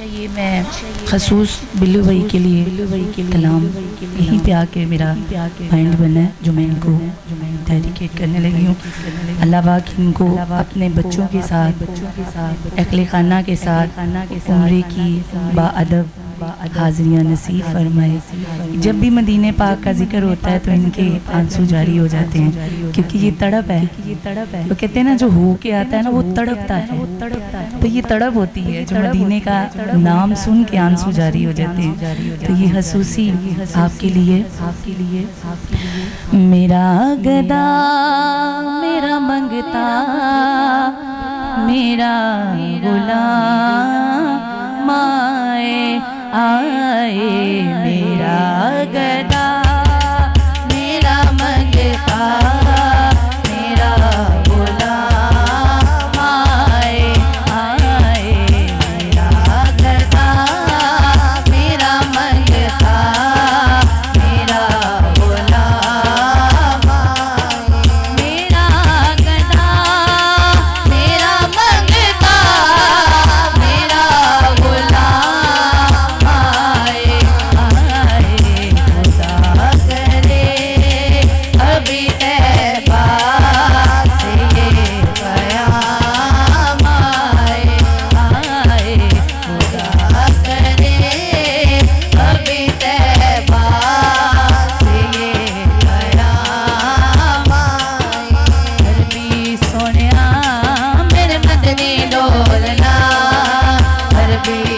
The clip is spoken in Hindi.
ये मैं खसूस बिल्लू भाई के लिए कलाम यहीं पे आके मेरा माइंड बना है, जो मैं इनको डेडिकेट करने लगी हूँ। अल्लाह पाक इनको अपने बच्चों के साथ अक़ल खाना के साथ उम्र की बाअदब हाज़िरियाँ नसीब फरमाए। जब भी मदीने पाक का जिक्र होता है तो इनके आंसू जारी हो जाते हैं, क्योंकि ये तड़प है। तो कहते हैं ना, जो हो के आता है ना वो तड़पता है। तो ये तड़प होती है जो मदीने का नाम सुन के आंसू जारी हो जाते हैं। तो ये खसूसी आपके लिए मेरा गदा मेरा मंगता मेरा गुलाम आए, मेरा गदा मेरा मंगता मेरा गुलाम आए, मेरा गदा मेरा मंगता मेरा गुलाम आए, मेरा गदा मेरा मंगता मेरा गुलाम be